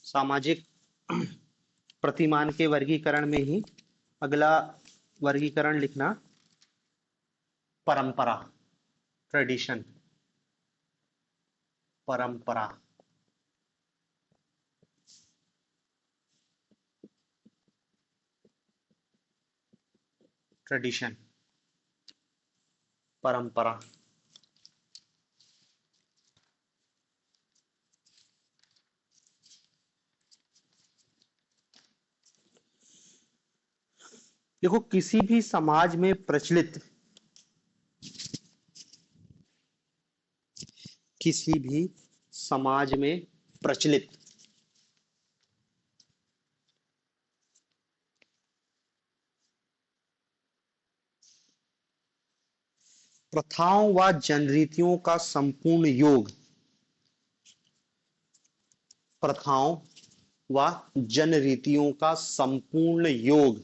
सामाजिक प्रतिमान के वर्गीकरण में ही अगला वर्गीकरण लिखना, परंपरा, ट्रेडिशन। परंपरा, ट्रेडिशन, परंपरा। देखो, किसी भी समाज में प्रचलित, किसी भी समाज में प्रचलित प्रथाओं व जनरीतियों का संपूर्ण योग, प्रथाओं व जनरीतियों का संपूर्ण योग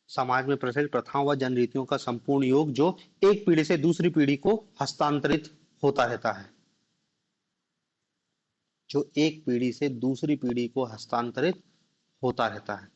समाज में प्रचलित प्रथाओं व जनरीतियों का संपूर्ण योग जो एक पीढ़ी से दूसरी पीढ़ी को हस्तांतरित होता रहता है, जो एक पीढ़ी से दूसरी पीढ़ी को हस्तांतरित होता रहता है।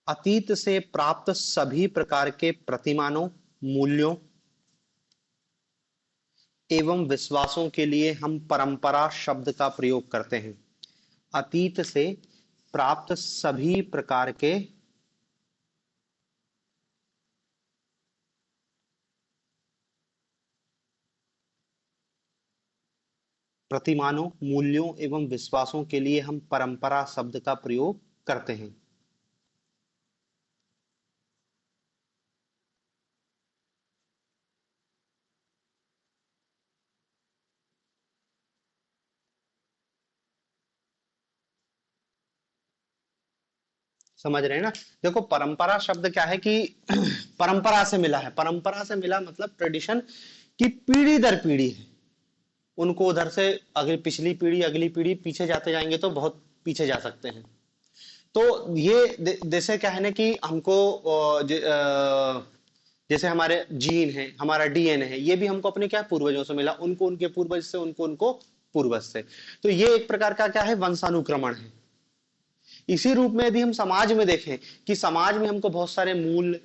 अतीत से प्राप्त सभी प्रकार के प्रतिमानों, मूल्यों एवं विश्वासों के लिए हम परंपरा शब्द का प्रयोग करते हैं। अतीत से प्राप्त सभी प्रकार के प्रतिमानों, मूल्यों एवं विश्वासों के लिए हम परंपरा शब्द का प्रयोग करते हैं। समझ रहे हैं ना? देखो, परंपरा शब्द क्या है कि परंपरा से मिला है। परंपरा से मिला मतलब ट्रेडिशन की पीढ़ी दर पीढ़ी है। उनको उधर से अगली पिछली पीढ़ी, अगली पीढ़ी पीछे जाते जाएंगे तो बहुत पीछे जा सकते हैं। तो ये जैसे क्या है ना कि हमको जैसे हमारे जीन है, हमारा डीएनए है, ये भी हमको अपने क्या पूर्वजों से मिला, उनको उनके पूर्वज से, उनको उनको पूर्वज से। तो ये एक प्रकार का क्या है, वंशानुक्रमण है। इसी रूप में यदि हम समाज में देखें कि समाज में हमको बहुत सारे मूल,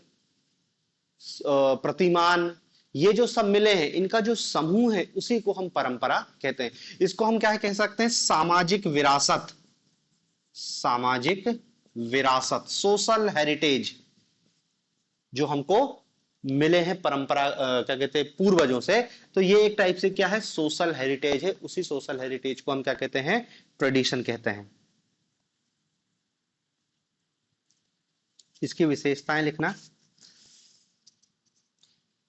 प्रतिमान, ये जो सब मिले हैं, इनका जो समूह है उसी को हम परंपरा कहते हैं। इसको हम क्या कह सकते हैं, सामाजिक विरासत। सामाजिक विरासत, सोशल हेरिटेज, जो हमको मिले हैं परंपरा, क्या कहते हैं, पूर्वजों से। तो ये एक टाइप से क्या है, सोशल हेरिटेज है। उसी सोशल हेरिटेज को हम क्या कहते हैं, ट्रेडिशन कहते हैं। इसकी विशेषताएं लिखना।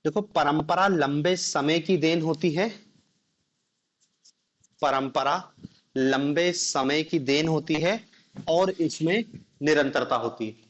देखो, परंपरा लंबे समय की देन होती है। परंपरा लंबे समय की देन होती है और इसमें निरंतरता होती है।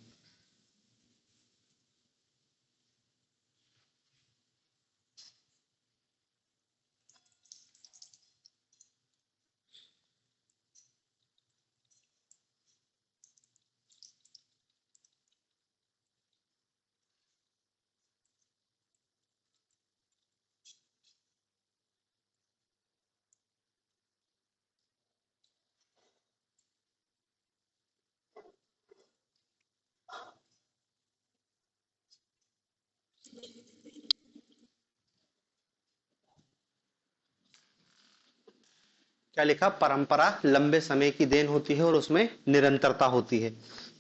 क्या लिखा, परंपरा लंबे समय की देन होती है और उसमें निरंतरता होती है।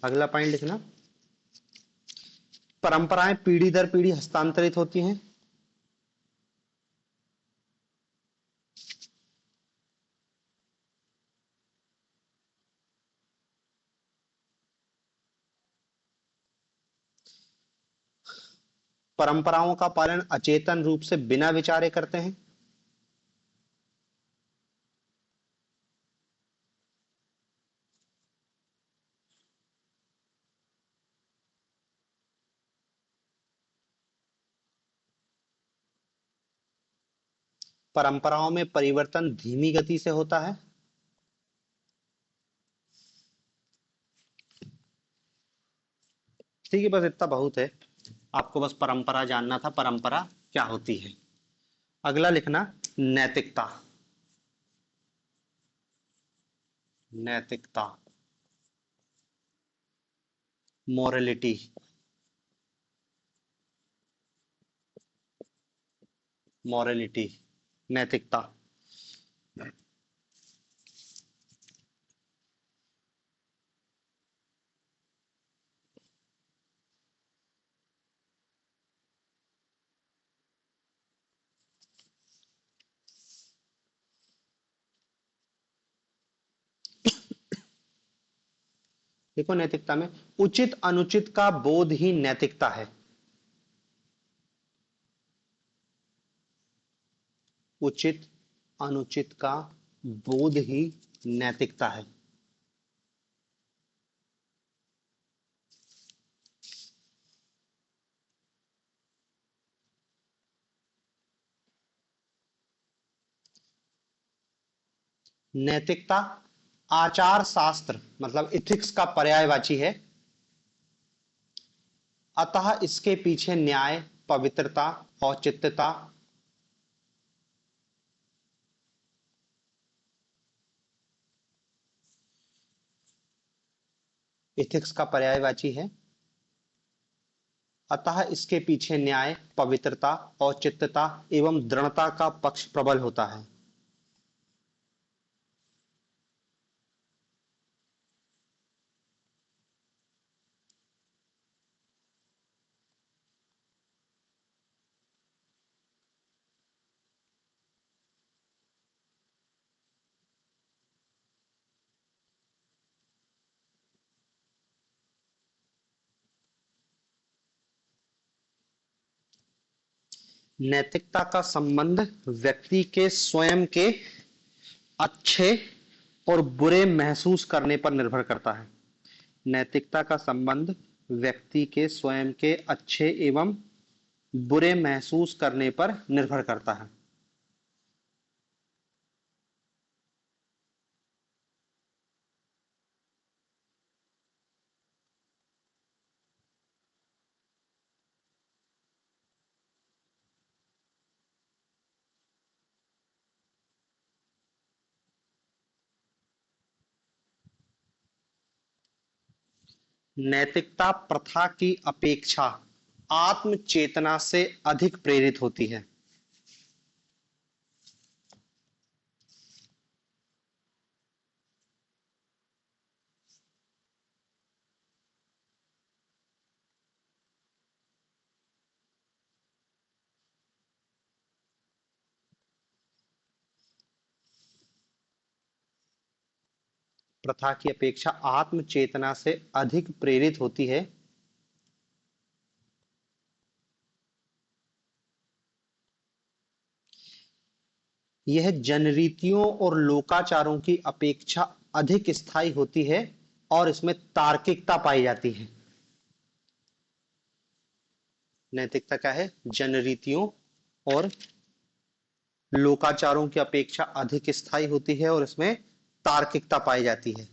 अगला पॉइंट लिखना, परंपराएं पीढ़ी दर पीढ़ी हस्तांतरित होती हैं। परंपराओं का पालन अचेतन रूप से बिना विचारे करते हैं। परंपराओं में परिवर्तन धीमी गति से होता है। ठीक है, बस इतना बहुत है। आपको बस परंपरा जानना था, परंपरा क्या होती है। अगला लिखना नैतिकता। नैतिकता, मोरलिटी। मोरलिटी, नैतिकता। देखो नैतिकता में उचित अनुचित का बोध ही नैतिकता है। उचित अनुचित का बोध ही नैतिकता है। नैतिकता आचार शास्त्र मतलब इथिक्स का पर्यायवाची है। अतः इसके पीछे न्याय, पवित्रता, औचित्यता, इथिक्स का पर्यायवाची है। अतः इसके पीछे न्याय, पवित्रता, औचित्यता एवं दृढ़ता का पक्ष प्रबल होता है। नैतिकता का संबंध व्यक्ति के स्वयं के अच्छे और बुरे महसूस करने पर निर्भर करता है। नैतिकता का संबंध व्यक्ति के स्वयं के अच्छे एवं बुरे महसूस करने पर निर्भर करता है। नैतिकता प्रथा की अपेक्षा आत्म चेतना से अधिक प्रेरित होती है। प्रथा की अपेक्षा आत्म चेतना से अधिक प्रेरित होती है। यह जनरीतियों और लोकाचारों की अपेक्षा अधिक स्थायी होती है और इसमें तार्किकता पाई जाती है। नैतिकता क्या है? जनरीतियों और लोकाचारों की अपेक्षा अधिक स्थायी होती है और इसमें तार्किकता पाई जाती है।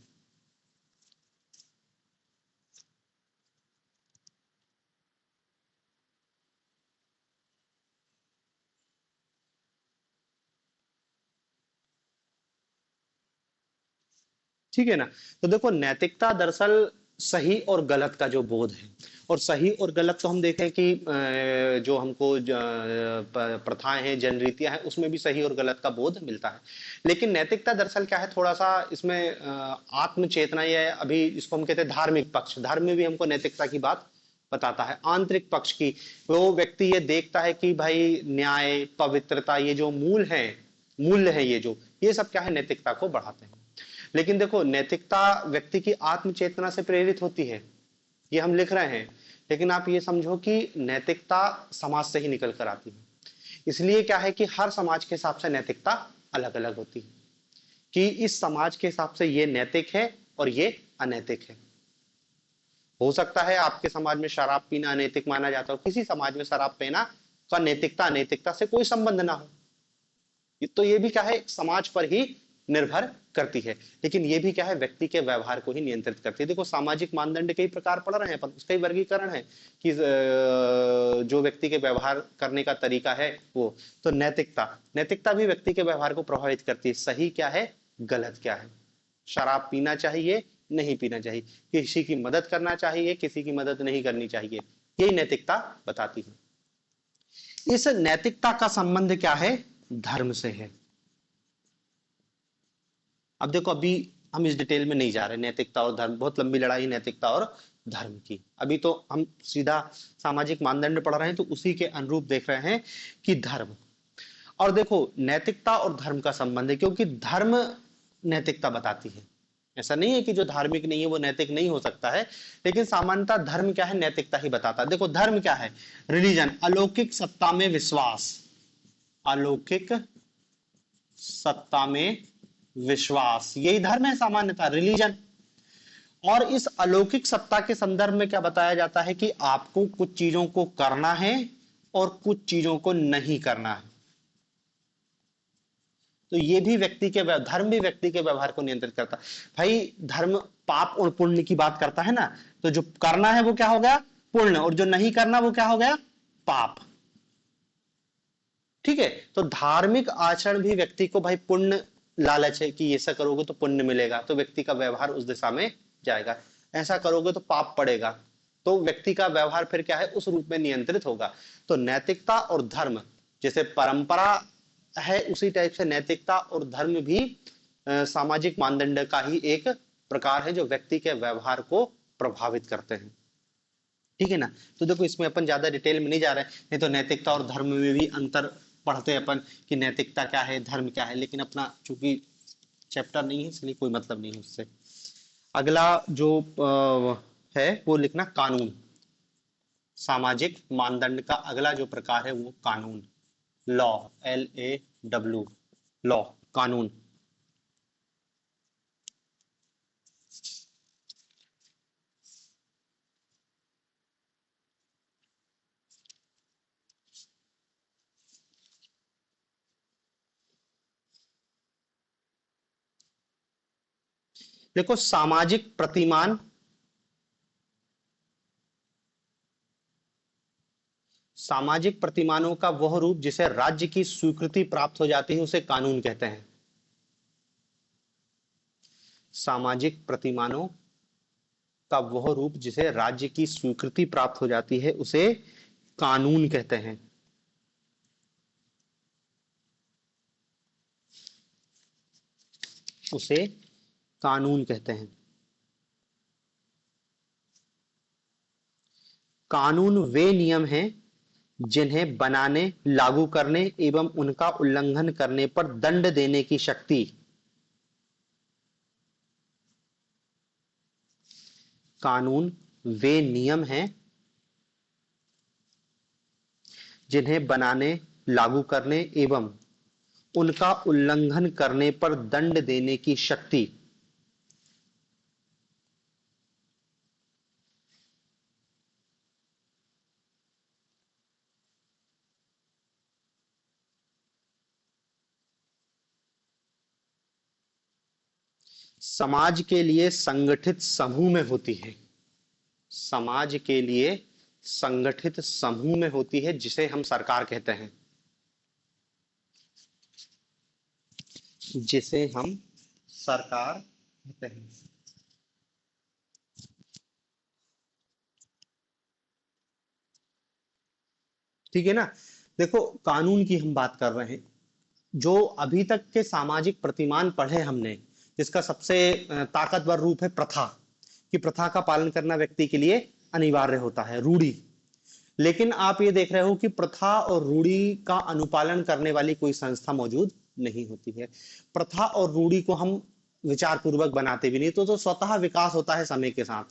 ठीक है ना? तो देखो नैतिकता दरअसल सही और गलत का जो बोध है, और सही और गलत तो हम देखें कि जो हमको प्रथाएं हैं, जनरीतियां हैं, उसमें भी सही और गलत का बोध मिलता है। लेकिन नैतिकता दरअसल क्या है, थोड़ा सा इसमें आत्म चेतना, या अभी इसको हम कहते हैं धार्मिक पक्ष, धर्म में भी हमको नैतिकता की बात बताता है। आंतरिक पक्ष की, वो व्यक्ति ये देखता है कि भाई न्याय, पवित्रता, ये जो मूल्य है, ये सब क्या है, नैतिकता को बढ़ाते हैं। लेकिन देखो नैतिकता व्यक्ति की आत्म चेतना से प्रेरित होती है, ये हम लिख रहे हैं। लेकिन आप ये समझो कि नैतिकता समाज से ही निकल कर आती है। इसलिए क्या है कि हर समाज के हिसाब से नैतिकता अलग अलग होती है, कि इस समाज के हिसाब से ये नैतिक है और ये अनैतिक है। हो सकता है आपके समाज में शराब पीना अनैतिक माना जाता हो, किसी समाज में शराब पीना का नैतिकता अनैतिकता से कोई संबंध ना हो। तो ये भी क्या है, समाज पर ही निर्भर करती है। लेकिन ये भी क्या है, व्यक्ति के व्यवहार को ही नियंत्रित करती है। देखो सामाजिक मानदंड कई प्रकार पढ़ रहे हैं अपन, उसका ही वर्गीकरण है कि जो व्यक्ति के व्यवहार करने का तरीका है वो। तो नैतिकता, नैतिकता भी व्यक्ति के व्यवहार को प्रभावित करती है। सही क्या है, गलत क्या है, शराब पीना चाहिए नहीं पीना चाहिए, किसी की मदद करना चाहिए किसी की मदद नहीं करनी चाहिए, यही नैतिकता बताती है। इस नैतिकता का संबंध क्या है, धर्म से है। अब देखो अभी हम इस डिटेल में नहीं जा रहे, नैतिकता और धर्म, बहुत लंबी लड़ाई नैतिकता और धर्म की। अभी तो हम सीधा सामाजिक मानदंड पढ़ रहे हैं, तो उसी के अनुरूप देख रहे हैं कि धर्म। और देखो नैतिकता और धर्म का संबंध है, क्योंकि धर्म नैतिकता बताती है। ऐसा नहीं है कि जो धार्मिक नहीं है वो नैतिक नहीं हो सकता है, लेकिन सामान्यतः धर्म क्या है, नैतिकता ही बताता है। देखो धर्म क्या है, रिलीजन, अलौकिक सत्ता में विश्वास, अलौकिक सत्ता में विश्वास, यही धर्म है सामान्यतः, रिलीजन। और इस अलौकिक सत्ता के संदर्भ में क्या बताया जाता है कि आपको कुछ चीजों को करना है और कुछ चीजों को नहीं करना है। तो ये भी व्यक्ति के, धर्म भी व्यक्ति के व्यवहार को नियंत्रित करता है। भाई धर्म पाप और पुण्य की बात करता है ना, तो जो करना है वो क्या हो गया, पुण्य, और जो नहीं करना वो क्या हो गया, पाप। ठीक है, तो धार्मिक आचरण भी व्यक्ति को भाई पुण्य लालच है कि ऐसा करोगे तो पुण्य मिलेगा, तो व्यक्ति का व्यवहार उस दिशा में जाएगा, ऐसा करोगे तो पाप पड़ेगा, तो व्यक्ति का व्यवहार फिर क्या है, उस रूप में नियंत्रित होगा। तो नैतिकता और धर्म, जैसे परंपरा है उसी टाइप से नैतिकता और धर्म भी सामाजिक मानदंड का ही एक प्रकार है, जो व्यक्ति के व्यवहार को प्रभावित करते हैं। ठीक है ना। तो देखो इसमें अपन ज्यादा डिटेल में नहीं जा रहे हैं, नहीं तो नैतिकता और धर्म में भी अंतर पढ़ते हैं अपन कि नैतिकता क्या है धर्म क्या है, लेकिन अपना चूंकि चैप्टर नहीं है इसलिए कोई मतलब नहीं है उससे। अगला जो है वो लिखना कानून। सामाजिक मानदंड का अगला जो प्रकार है वो कानून, लॉ, LAW, लॉ, कानून। देखो सामाजिक प्रतिमान, सामाजिक प्रतिमानों का वह रूप जिसे राज्य की स्वीकृति प्राप्त हो जाती है उसे कानून कहते हैं। सामाजिक प्रतिमानों का वह रूप जिसे राज्य की स्वीकृति प्राप्त हो जाती है उसे कानून कहते हैं। उसे कानून कहते हैं। कानून वे नियम हैं जिन्हें बनाने, लागू करने एवं उनका उल्लंघन करने पर दंड देने की शक्ति, कानून वे नियम हैं जिन्हें बनाने, लागू करने एवं उनका उल्लंघन करने पर दंड देने की शक्ति। समाज के लिए संगठित समूह में होती है। समाज के लिए संगठित समूह में होती है जिसे हम सरकार कहते हैं, जिसे हम सरकार कहते हैं। ठीक है ना। देखो कानून की हम बात कर रहे हैं, जो अभी तक के सामाजिक प्रतिमान पढ़े हमने, जिसका सबसे ताकतवर रूप है प्रथा, कि प्रथा का पालन करना व्यक्ति के लिए अनिवार्य होता है, रूढ़ी। लेकिन आप ये देख रहे हो कि प्रथा और रूढ़ी का अनुपालन करने वाली कोई संस्था मौजूद नहीं होती है। प्रथा और रूढ़ी को हम विचार पूर्वक बनाते भी नहीं, तो स्वतः विकास होता है समय के साथ।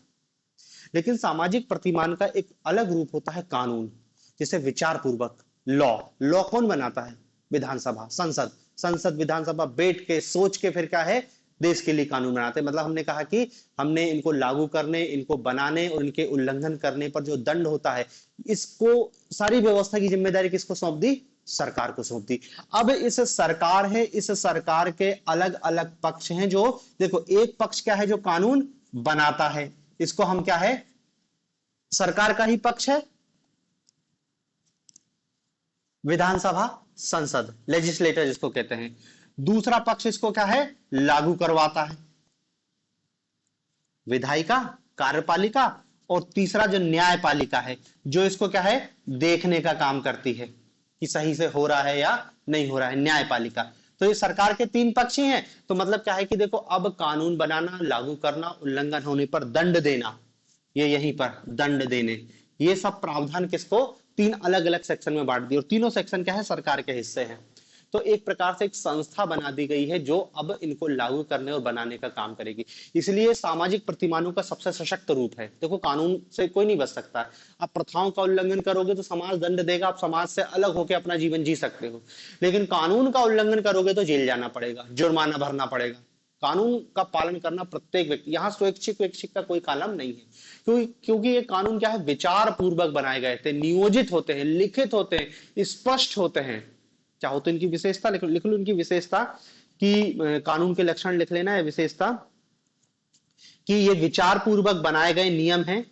लेकिन सामाजिक प्रतिमान का एक अलग रूप होता है कानून, जिसे विचार पूर्वक लॉ। लॉ कौन बनाता है? विधानसभा, संसद। संसद विधानसभा बैठ के सोच के फिर क्या है, देश के लिए कानून बनाते हैं। मतलब हमने कहा कि हमने इनको लागू करने, इनको बनाने और इनके उल्लंघन करने पर जो दंड होता है, इसको सारी व्यवस्था की जिम्मेदारी किसको सौंप दी? सरकार को सौंप दी। अब इस सरकार है, इस सरकार के अलग अलग पक्ष हैं। जो देखो, एक पक्ष क्या है? जो कानून बनाता है, इसको हम क्या है? सरकार का ही पक्ष है, विधानसभा, संसद, लेजिस्लेटर जिसको कहते हैं। दूसरा पक्ष इसको क्या है? लागू करवाता है, विधायिका, कार्यपालिका। और तीसरा जो न्यायपालिका है, जो इसको क्या है? देखने का काम करती है कि सही से हो रहा है या नहीं हो रहा है, न्यायपालिका। तो ये सरकार के तीन पक्ष ही हैं। तो मतलब क्या है कि देखो, अब कानून बनाना, लागू करना, उल्लंघन होने पर दंड देना, ये यहीं पर दंड देने, ये सब प्रावधान किसको? तीन अलग अलग सेक्शन में बांट दिए। और तीनों सेक्शन क्या है? सरकार के हिस्से हैं। तो एक प्रकार से एक संस्था बना दी गई है जो अब इनको लागू करने और बनाने का काम करेगी। इसलिए सामाजिक प्रतिमानों का सबसे सशक्त रूप है। देखो, कानून से कोई नहीं बच सकता। आप प्रथाओं का उल्लंघन करोगे तो समाज दंड देगा, आप समाज से अलग होकर अपना जीवन जी सकते हो। लेकिन कानून का उल्लंघन करोगे तो जेल जाना पड़ेगा, जुर्माना भरना पड़ेगा। कानून का पालन करना प्रत्येक व्यक्ति, यहाँ स्वैच्छिक वैच्छिक का कोई कालम नहीं है, क्योंकि ये कानून क्या है? विचार पूर्वक बनाए गए थे, नियोजित होते हैं, लिखित होते हैं, स्पष्ट होते हैं। चाहो तो इनकी विशेषता लिख लो, इनकी विशेषता कि कानून के लक्षण लिख लेना है। विशेषता कि ये विचार पूर्वक बनाए गए नियम हैं,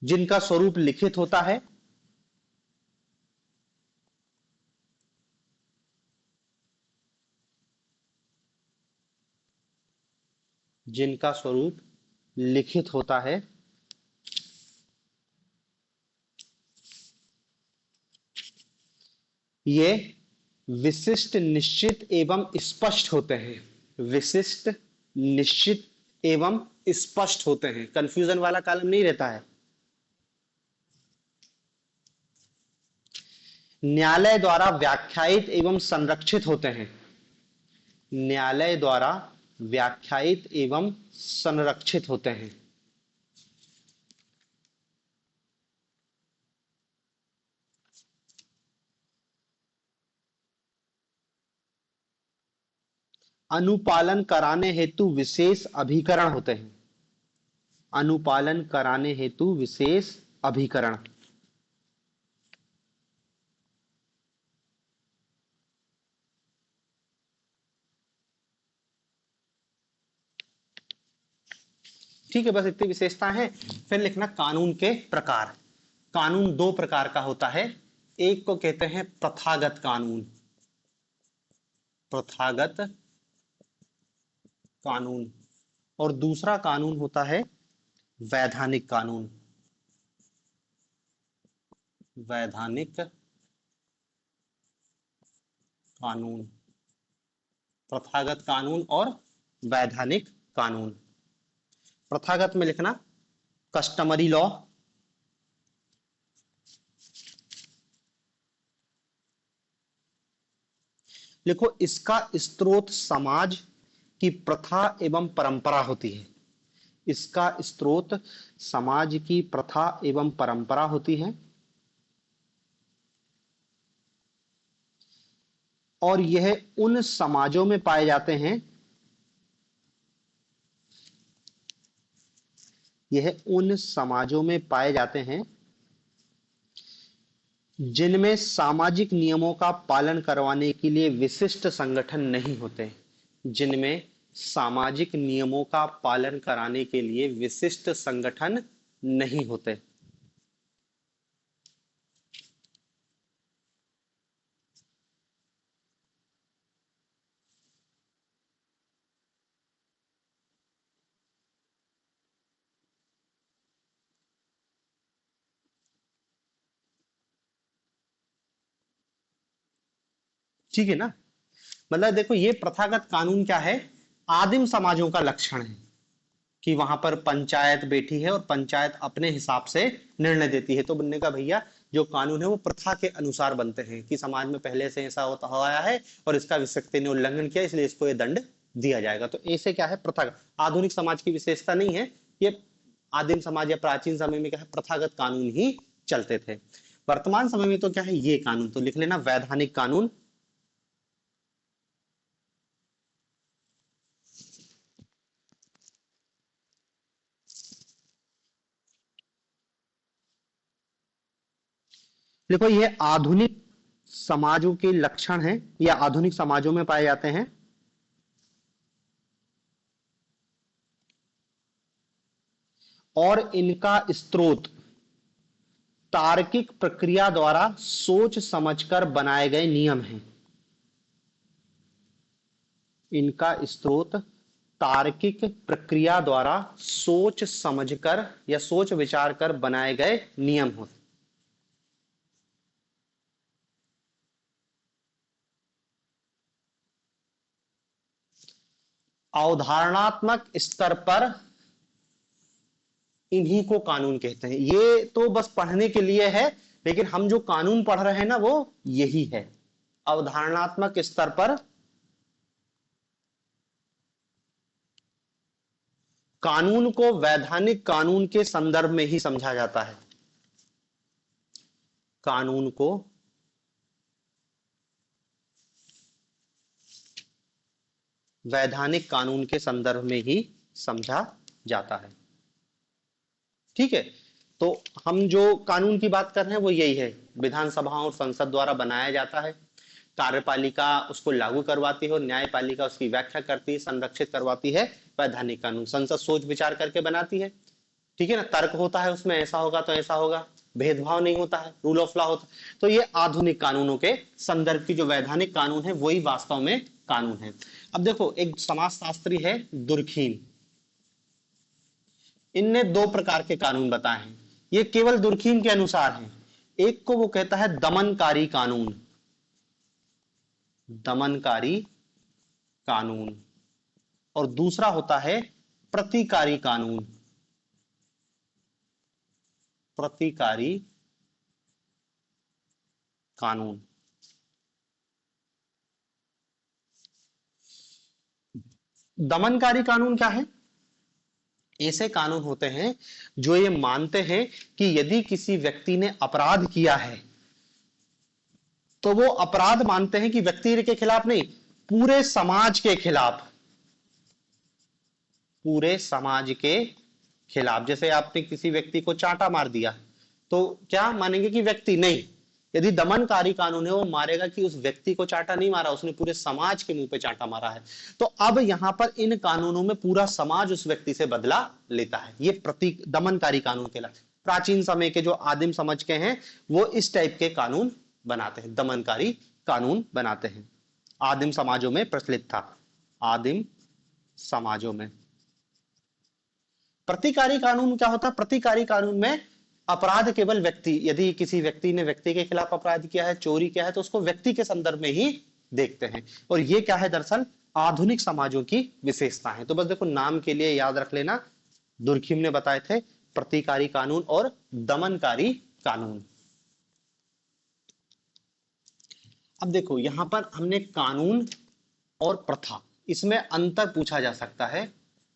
जिनका स्वरूप लिखित होता है, जिनका स्वरूप लिखित होता है, ये विशिष्ट, निश्चित एवं स्पष्ट होते हैं। विशिष्ट, निश्चित एवं स्पष्ट होते हैं, कंफ्यूजन वाला कॉलम नहीं रहता है। न्यायालय द्वारा व्याख्यायित एवं संरक्षित होते हैं। न्यायालय द्वारा व्याख्यायित एवं संरक्षित होते हैं। अनुपालन कराने हेतु विशेष अभिकरण होते हैं। अनुपालन कराने हेतु विशेष अभिकरण। ठीक है, बस इतनी विशेषता है। फिर लिखना कानून के प्रकार। कानून दो प्रकार का होता है। एक को कहते हैं प्रथागत कानून, प्रथागत कानून। और दूसरा कानून होता है वैधानिक कानून, वैधानिक कानून। प्रथागत कानून और वैधानिक कानून। प्रथागत में लिखना कस्टमरी लॉ, लिखो इसका स्रोत समाज की प्रथा एवं परंपरा होती है। इसका स्रोत समाज की प्रथा एवं परंपरा होती है, और यह उन समाजों में पाए जाते हैं, यह उन समाजों में पाए जाते हैं जिनमें सामाजिक नियमों का पालन करवाने के लिए विशिष्ट संगठन नहीं होते। जिनमें सामाजिक नियमों का पालन कराने के लिए विशिष्ट संगठन नहीं होते। ठीक है ना? मतलब देखो, ये प्रथागत कानून क्या है? आदिम समाजों का लक्षण है कि वहां पर पंचायत बैठी है और पंचायत अपने हिसाब से निर्णय देती है। तो बनने का भैया, जो कानून है वो प्रथा के अनुसार बनते हैं कि समाज में पहले से ऐसा होता आया है और इसका व्यक्ति ने उल्लंघन किया, इसलिए इसको ये दंड दिया जाएगा। तो ऐसे क्या है? प्रथा। आधुनिक समाज की विशेषता नहीं है ये, आदिम समाज या प्राचीन समय में क्या है, प्रथागत कानून ही चलते थे। वर्तमान समय में तो क्या है, ये कानून, तो लिख लेना वैधानिक कानून। देखो ये आधुनिक समाजों के लक्षण हैं, या आधुनिक समाजों में पाए जाते हैं। और इनका स्रोत तार्किक प्रक्रिया द्वारा सोच समझकर बनाए गए नियम हैं। इनका स्रोत तार्किक प्रक्रिया द्वारा सोच समझकर या सोच विचार कर बनाए गए नियम होते। अवधारणात्मक स्तर पर इन्हीं को कानून कहते हैं। ये तो बस पढ़ने के लिए है, लेकिन हम जो कानून पढ़ रहे हैं ना वो यही है। अवधारणात्मक स्तर पर कानून को वैधानिक कानून के संदर्भ में ही समझा जाता है। कानून को वैधानिक कानून के संदर्भ में ही समझा जाता है। ठीक है, तो हम जो कानून की बात कर रहे हैं वो यही है, विधानसभा और संसद द्वारा बनाया जाता है, कार्यपालिका उसको लागू करवाती है और न्यायपालिका उसकी व्याख्या करती है, संरक्षित करवाती है। वैधानिक कानून संसद सोच विचार करके बनाती है, ठीक है ना, तर्क होता है उसमें, ऐसा होगा तो ऐसा होगा, भेदभाव नहीं होता है, रूल ऑफ लॉ होता है। तो ये आधुनिक कानूनों के संदर्भ की जो वैधानिक कानून है वही वास्तव में कानून है। अब देखो एक समाजशास्त्री है दुर्खीम, इनने दो प्रकार के कानून बताए हैं, ये केवल दुर्खीम के अनुसार हैं। एक को वो कहता है दमनकारी कानून, दमनकारी कानून, और दूसरा होता है प्रतिकारी कानून, प्रतिकारी कानून। दमनकारी कानून क्या है? ऐसे कानून होते हैं जो ये मानते हैं कि यदि किसी व्यक्ति ने अपराध किया है तो वो अपराध मानते हैं कि व्यक्ति के खिलाफ नहीं, पूरे समाज के खिलाफ, पूरे समाज के खिलाफ। जैसे आपने किसी व्यक्ति को चांटा मार दिया तो क्या मानेंगे कि व्यक्ति नहीं, यदि दमनकारी कानून है वो मारेगा कि उस व्यक्ति को चांटा नहीं मारा, उसने पूरे समाज के मुंह पे चांटा मारा है। तो अब यहां पर इन कानूनों में पूरा समाज उस व्यक्ति से बदला लेता है, ये प्रति दमनकारी कानून कहलाते हैं। प्राचीन समय के जो आदिम समझ के हैं वो इस टाइप के कानून बनाते हैं, दमनकारी कानून बनाते हैं। आदिम समाजों में प्रचलित था, आदिम समाजों में। प्रतिकारी कानून क्या होता है? प्रतिकारी कानून में अपराध केवल व्यक्ति, यदि किसी व्यक्ति ने व्यक्ति के खिलाफ अपराध किया है, चोरी किया है, तो उसको व्यक्ति के संदर्भ में ही देखते हैं। और ये क्या है, दरअसल आधुनिक समाजों की विशेषता है। तो बस देखो नाम के लिए याद रख लेना, दुर्खिम ने बताए थे प्रतिकारी कानून और दमनकारी कानून। अब देखो यहां पर हमने कानून और प्रथा, इसमें अंतर पूछा जा सकता है,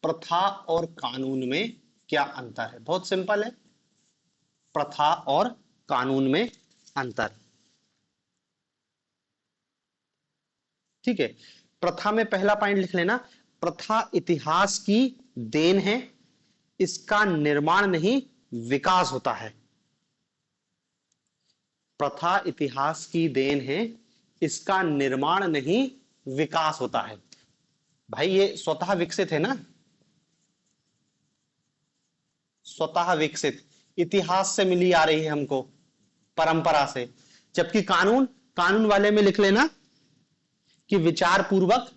प्रथा और कानून में क्या अंतर है? बहुत सिंपल है, प्रथा और कानून में अंतर। ठीक है, प्रथा में पहला पॉइंट लिख लेना, प्रथा इतिहास की देन है, इसका निर्माण नहीं विकास होता है। प्रथा इतिहास की देन है, इसका निर्माण नहीं विकास होता है। भाई ये स्वतः विकसित है ना, स्वतः विकसित, इतिहास से मिली आ रही है हमको, परंपरा से। जबकि कानून, कानून वाले में लिख लेना कि विचार पूर्वक,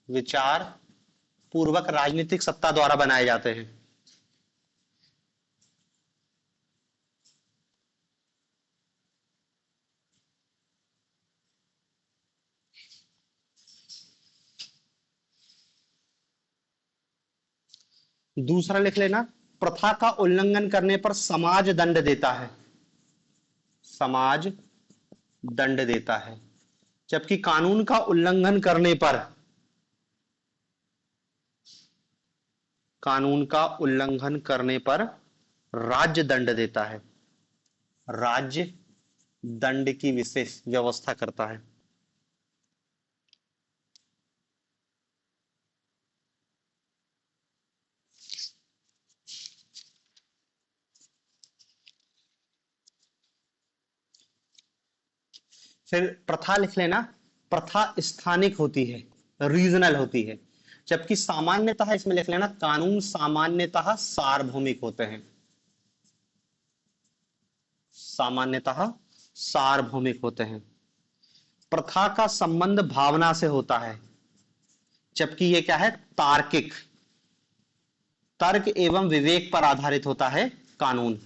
विचार पूर्वक राजनीतिक सत्ता द्वारा बनाए जाते हैं। दूसरा लिख लेना, प्रथा का उल्लंघन करने पर समाज दंड देता है, समाज दंड देता है। जबकि कानून का उल्लंघन करने पर कानून का उल्लंघन करने पर राज्य दंड देता है, राज्य दंड की विशेष व्यवस्था करता है। फिर प्रथा लिख लेना, प्रथा स्थानिक होती है, रीजनल होती है, जबकि सामान्यतः इसमें लिख लेना कानून सामान्यतः सार्वभौमिक होते हैं, सामान्यतः सार्वभौमिक होते हैं। प्रथा का संबंध भावना से होता है, जबकि ये क्या है, तार्किक, तर्क एवं विवेक पर आधारित होता है कानून।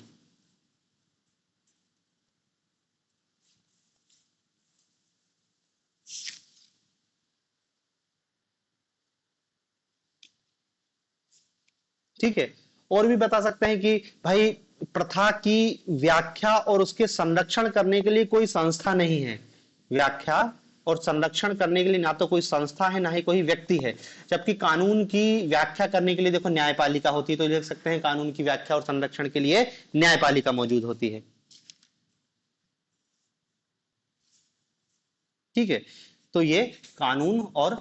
ठीक है, और भी बता सकते हैं कि भाई प्रथा की व्याख्या और उसके संरक्षण करने के लिए कोई संस्था नहीं है, व्याख्या और संरक्षण करने के लिए ना तो कोई संस्था है ना ही कोई व्यक्ति है, जबकि कानून की व्याख्या करने के लिए देखो न्यायपालिका होती है, तो लिख सकते हैं कानून की व्याख्या और संरक्षण के लिए न्यायपालिका मौजूद होती है। ठीक है, तो ये कानून और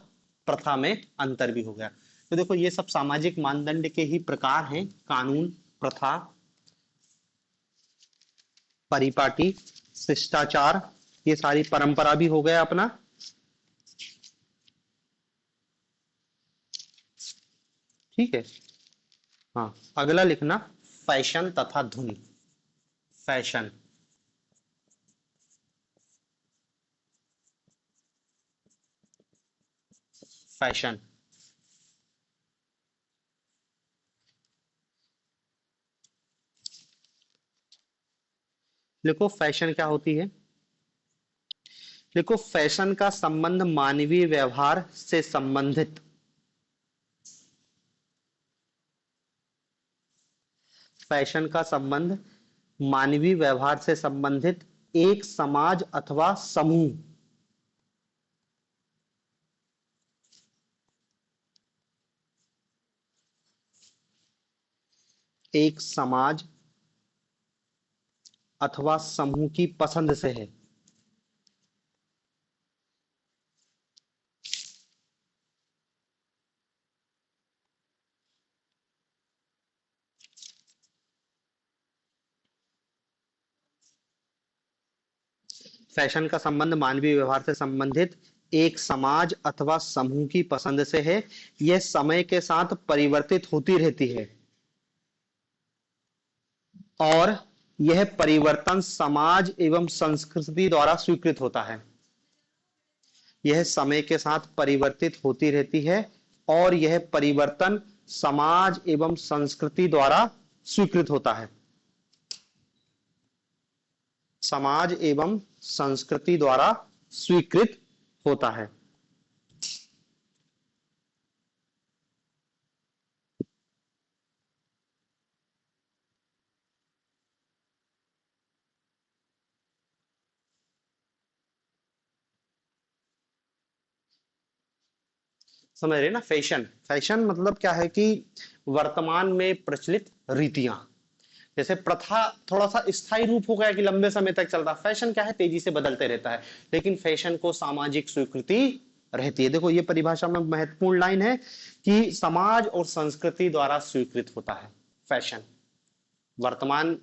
प्रथा में अंतर भी हो गया। तो देखो ये सब सामाजिक मानदंड के ही प्रकार हैं, कानून, प्रथा, परिपाटी, शिष्टाचार, ये सारी परंपरा भी हो गया अपना। ठीक है, हाँ अगला लिखना फैशन तथा धुन। फैशन, फैशन देखो फैशन क्या होती है, देखो फैशन का संबंध मानवीय व्यवहार से संबंधित, फैशन का संबंध मानवीय व्यवहार से संबंधित एक समाज अथवा समूह, एक समाज अथवा समूह की पसंद से है। फैशन का संबंध मानवीय व्यवहार से संबंधित एक समाज अथवा समूह की पसंद से है, यह समय के साथ परिवर्तित होती रहती है और यह परिवर्तन समाज एवं संस्कृति द्वारा स्वीकृत होता है। यह समय के साथ परिवर्तित होती रहती है और यह परिवर्तन समाज एवं संस्कृति द्वारा स्वीकृत होता है, समाज एवं संस्कृति द्वारा स्वीकृत होता है। समझ रहे ना, फैशन, फैशन मतलब क्या है कि वर्तमान में प्रचलित रीतियां, जैसे प्रथा थोड़ा सा स्थायी रूप हो गया कि लंबे समय तक चलता, फैशन क्या है तेजी से बदलते रहता है, लेकिन फैशन को सामाजिक स्वीकृति रहती है। देखो ये परिभाषा में महत्वपूर्ण लाइन है कि समाज और संस्कृति द्वारा स्वीकृत होता है। फैशन वर्तमान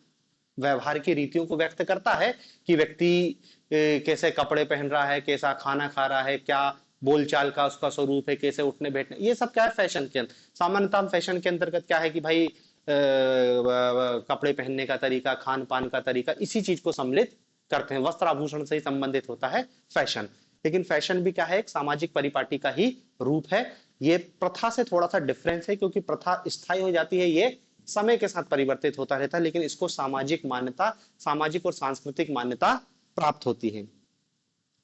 व्यवहार की रीतियों को व्यक्त करता है कि व्यक्ति कैसे कपड़े पहन रहा है, कैसा खाना खा रहा है, क्या बोलचाल का उसका स्वरूप है, कैसे उठने बैठने, ये सब क्या है फैशन के अंदर। सामान्यतः फैशन के अंतर्गत क्या है कि भाई कपड़े पहनने का तरीका, खान पान का तरीका, इसी चीज को सम्मिलित करते हैं, वस्त्र आभूषण से ही संबंधित होता है फैशन। लेकिन फैशन भी क्या है, एक सामाजिक परिपाटी का ही रूप है। ये प्रथा से थोड़ा सा डिफरेंस है क्योंकि प्रथा स्थायी हो जाती है, ये समय के साथ परिवर्तित होता रहता है, लेकिन इसको सामाजिक मान्यता, सामाजिक और सांस्कृतिक मान्यता प्राप्त होती है।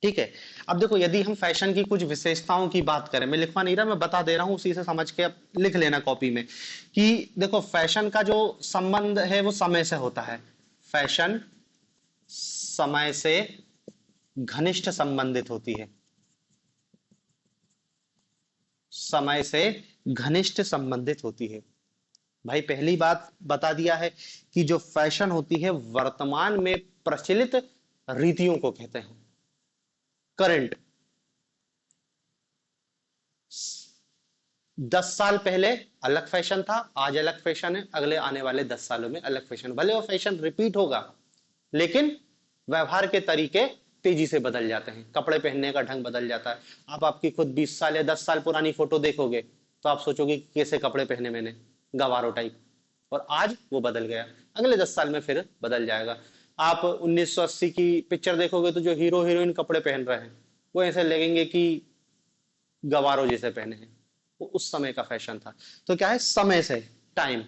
ठीक है, अब देखो यदि हम फैशन की कुछ विशेषताओं की बात करें, मैं लिखवा नहीं रहा, मैं बता दे रहा हूं, उसी से समझ के अब लिख लेना कॉपी में कि देखो फैशन का जो संबंध है वो समय से होता है। फैशन समय से घनिष्ठ संबंधित होती है, समय से घनिष्ठ संबंधित होती है। भाई पहली बात बता दिया है कि जो फैशन होती है वर्तमान में प्रचलित रीतियों को कहते हैं, करंट। 10 साल पहले अलग फैशन था, आज अलग फैशन है, अगले आने वाले 10 सालों में अलग फैशन। भले वो फैशन रिपीट होगा लेकिन व्यवहार के तरीके तेजी से बदल जाते हैं, कपड़े पहनने का ढंग बदल जाता है। आप आपकी खुद 20 साल या 10 साल पुरानी फोटो देखोगे तो आप सोचोगे कैसे कपड़े पहने मैंने, गवारो टाइप, और आज वो बदल गया, अगले 10 साल में फिर बदल जाएगा। आप 1980 की पिक्चर देखोगे तो जो हीरो हीरोइन कपड़े पहन रहे हैं वो ऐसे लगेंगे कि गवारों जैसे पहने हैं, वो उस समय का फैशन था। तो क्या है, समय से, टाइम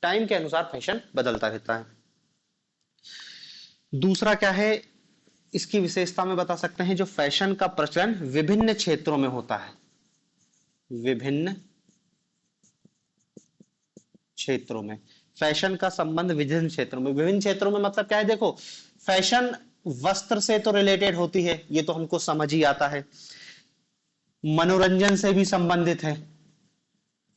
टाइम के अनुसार फैशन बदलता रहता है। दूसरा क्या है, इसकी विशेषता में बता सकते हैं, जो फैशन का प्रचलन विभिन्न क्षेत्रों में होता है, विभिन्न क्षेत्रों में। फैशन का संबंध विभिन्न क्षेत्रों में, विभिन्न क्षेत्रों में मतलब क्या है, देखो फैशन वस्त्र से तो रिलेटेड होती है, ये तो हमको समझ ही आता है। मनोरंजन से भी संबंधित है,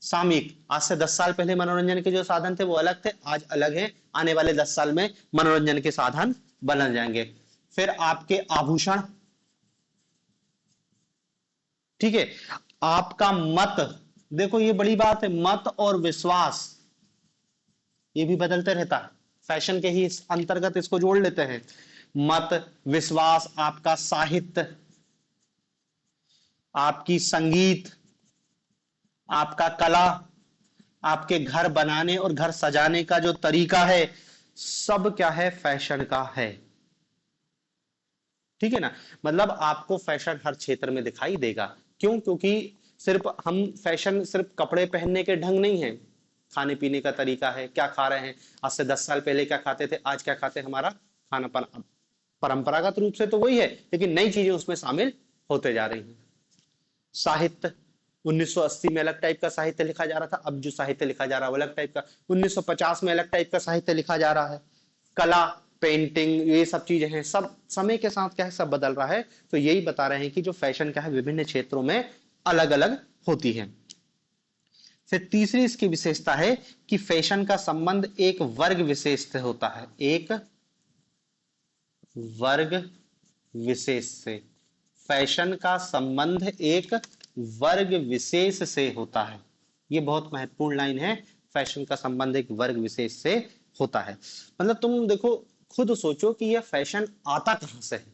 सामयिक। आज से 10 साल पहले मनोरंजन के जो साधन थे वो अलग थे, आज अलग है, आने वाले 10 साल में मनोरंजन के साधन बदल जाएंगे। फिर आपके आभूषण, ठीक है, आपका मत, देखो ये बड़ी बात है, मत और विश्वास ये भी बदलते रहता है, फैशन के ही अंतर्गत इसको जोड़ लेते हैं। मत, विश्वास, आपका साहित्य, आपकी संगीत, आपका कला, आपके घर बनाने और घर सजाने का जो तरीका है, सब क्या है, फैशन का है। ठीक है ना, मतलब आपको फैशन हर क्षेत्र में दिखाई देगा। क्यों? क्योंकि सिर्फ हम फैशन सिर्फ कपड़े पहनने के ढंग नहीं है, खाने पीने का तरीका है, क्या खा रहे हैं, आज से 10 साल पहले क्या खाते थे, आज क्या खाते हैं, हमारा खाना परंपरागत रूप से तो वही है, लेकिन नई चीजें उसमें शामिल होते जा रही हैं। साहित्य, 1980 में अलग टाइप का साहित्य लिखा जा रहा था, अब जो साहित्य लिखा जा रहा है वो अलग टाइप का। 1950 में अलग टाइप का साहित्य लिखा जा रहा है। कला, पेंटिंग, ये सब चीजें हैं, सब समय के साथ क्या है, सब बदल रहा है। तो यही बता रहे हैं कि जो फैशन क्या है विभिन्न क्षेत्रों में अलग अलग होती है। फिर तीसरी इसकी विशेषता है कि फैशन का संबंध एक वर्ग विशेष से होता है, एक वर्ग विशेष से। फैशन का संबंध एक वर्ग विशेष से होता है, ये बहुत महत्वपूर्ण लाइन है, फैशन का संबंध एक वर्ग विशेष से होता है। मतलब तुम देखो, खुद सोचो कि यह फैशन आता कहां से है।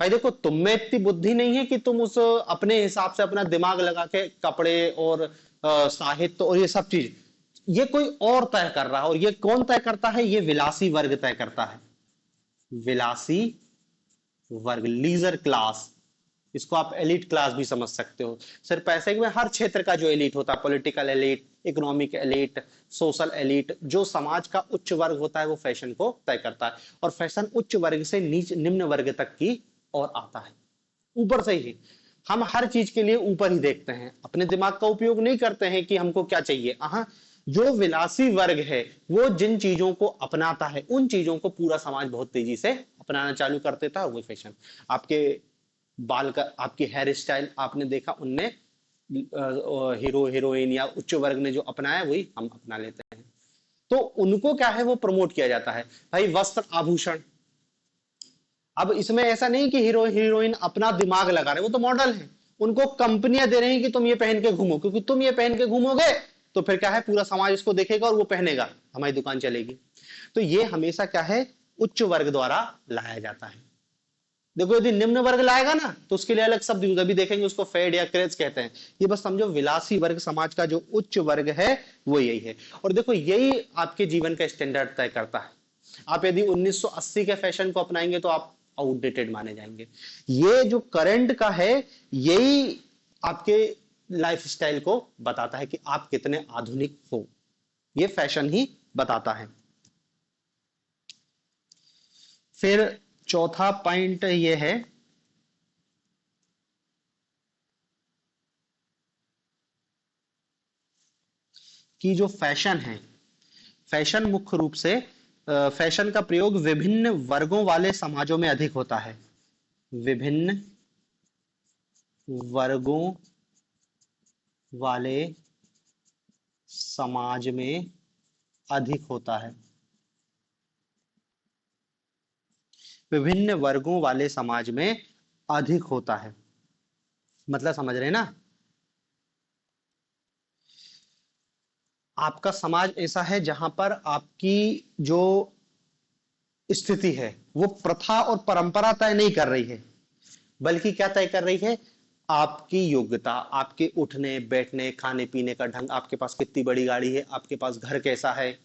भाई देखो, तुम में इतनी बुद्धि नहीं है कि तुम उस अपने हिसाब से अपना दिमाग लगा के कपड़े और साहित्य और ये सब चीज, ये कोई और तय कर रहा है। और ये कौन तय करता है, ये विलासी वर्ग तय करता है, विलासी वर्ग, लीजर क्लास। इसको आप एलिट क्लास भी समझ सकते हो। सिर्फ पैसे में हर क्षेत्र का जो एलिट होता है, political elite, economic elite, social elite, जो समाज का उच्च वर्ग होता है वो फैशन को तय करता है। और फैशन उच्च वर्ग से निम्न वर्ग तक की ओर आता है, ऊपर से ही। हम हर चीज के लिए ऊपर ही देखते हैं, अपने दिमाग का उपयोग नहीं करते हैं कि हमको क्या चाहिए। जो विलासी वर्ग है वो जिन चीजों को अपनाता है उन चीजों को पूरा समाज बहुत तेजी से अपनाना चालू कर देता है, वो फैशन। आपके बाल का, आपकी हेयर स्टाइल आपने देखा, उनने हीरो हीरोइन या उच्च वर्ग ने जो अपनाया वही हम अपना लेते हैं। तो उनको क्या है, वो प्रमोट किया जाता है। भाई वस्त्र, आभूषण, अब इसमें ऐसा नहीं कि हीरो हीरोइन अपना दिमाग लगा रहे, वो तो मॉडल है, उनको कंपनियां दे रही हैं कि तुम ये पहन के घूमो, क्योंकि तुम ये पहन के घूमोगे तो फिर क्या है, पूरा समाज इसको देखेगा और वो पहनेगा, हमारी दुकान चलेगी। तो ये हमेशा क्या है, उच्च वर्ग द्वारा लाया जाता है। देखो यदि निम्न वर्ग लाएगा ना तो उसके लिए अलग शब्द यूज, अभी देखेंगे, उसको फेड या क्रेज कहते हैं। ये बस समझो, विलासी वर्ग समाज का जो उच्च वर्ग है वो यही है। और देखो यही आपके जीवन का स्टैंडर्ड तय करता है। आप यदि 1980 के फैशन को अपनाएंगे तो आप आउटडेटेड माने जाएंगे। ये जो करंट का है यही आपके लाइफस्टाइल को बताता है कि आप कितने आधुनिक हो, ये फैशन ही बताता है। फिर चौथा पॉइंट ये है कि जो फैशन है, फैशन मुख्य रूप से फैशन का प्रयोग विभिन्न वर्गों वाले समाजों में अधिक होता है, विभिन्न वर्गों वाले समाज में अधिक होता है। विभिन्न वर्गों वाले समाज में अधिक होता है, मतलब समझ रहे हैं ना। आपका समाज ऐसा है जहां पर आपकी जो स्थिति है वो प्रथा और परंपरा तय नहीं कर रही है, बल्कि क्या तय कर रही है, आपकी योग्यता, आपके उठने बैठने खाने पीने का ढंग, आपके पास कितनी बड़ी गाड़ी है, आपके पास घर कैसा है,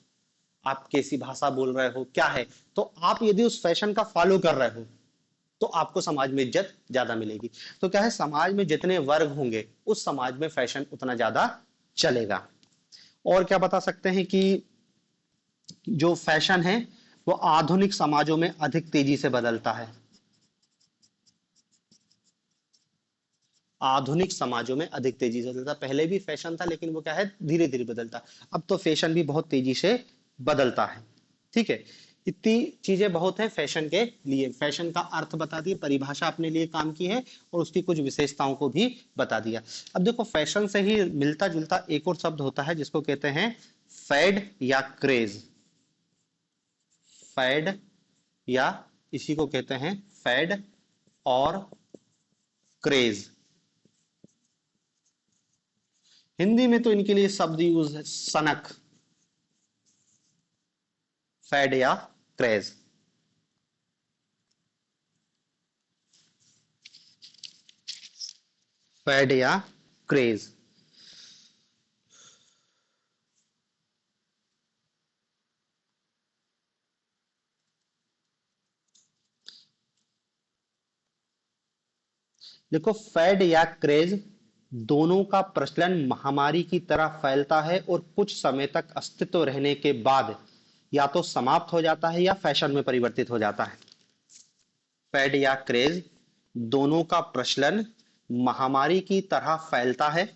आप कैसी भाषा बोल रहे हो, क्या है। तो आप यदि उस फैशन का फॉलो कर रहे हो तो आपको समाज में इज्जत ज्यादा मिलेगी। तो क्या है, समाज में जितने वर्ग होंगे उस समाज में फैशन उतना ज्यादा चलेगा। और क्या बता सकते हैं कि जो फैशन है वो आधुनिक समाजों में अधिक तेजी से बदलता है। आधुनिक समाजों में अधिक तेजी से बदलता, पहले भी फैशन था लेकिन वो क्या है, धीरे धीरे बदलता। अब तो फैशन भी बहुत तेजी से बदलता है। ठीक है, इतनी चीजें बहुत है फैशन के लिए। फैशन का अर्थ बता दिए, परिभाषा अपने लिए काम की है और उसकी कुछ विशेषताओं को भी बता दिया। अब देखो, फैशन से ही मिलता जुलता एक और शब्द होता है जिसको कहते हैं फैड या क्रेज। फैड, या इसी को कहते हैं फैड और क्रेज। हिंदी में तो इनके लिए शब्द यूज है सनक, फैड या क्रेज। फैड या क्रेज। देखो, फैड या क्रेज दोनों का प्रचलन महामारी की तरह फैलता है और कुछ समय तक अस्तित्व रहने के बाद या तो समाप्त हो जाता है या फैशन में परिवर्तित हो जाता है। फैड या क्रेज दोनों का प्रचलन महामारी की तरह फैलता है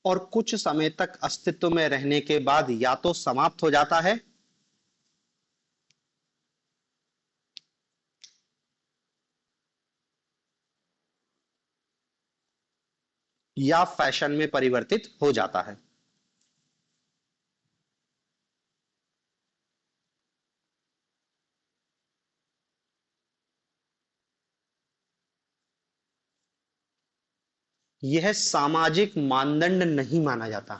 और कुछ समय तक अस्तित्व में रहने के बाद या तो समाप्त हो जाता है या फैशन में परिवर्तित हो जाता है। यह सामाजिक मानदंड नहीं माना जाता।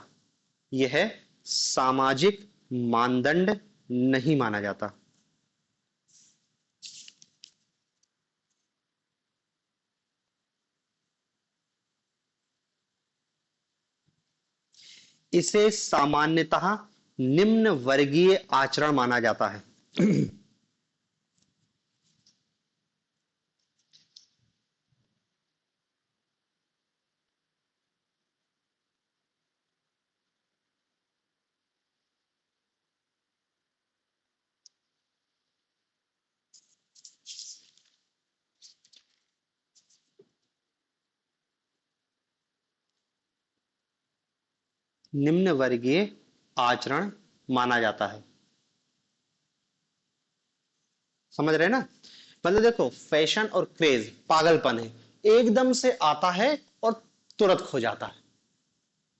यह सामाजिक मानदंड नहीं माना जाता। इसे सामान्यतः निम्न वर्गीय आचरण माना जाता है। निम्न वर्गीय आचरण माना जाता है। समझ रहे ना। मतलब देखो, फैशन और क्रेज पागलपन है, एकदम से आता है और तुरंत खो जाता है,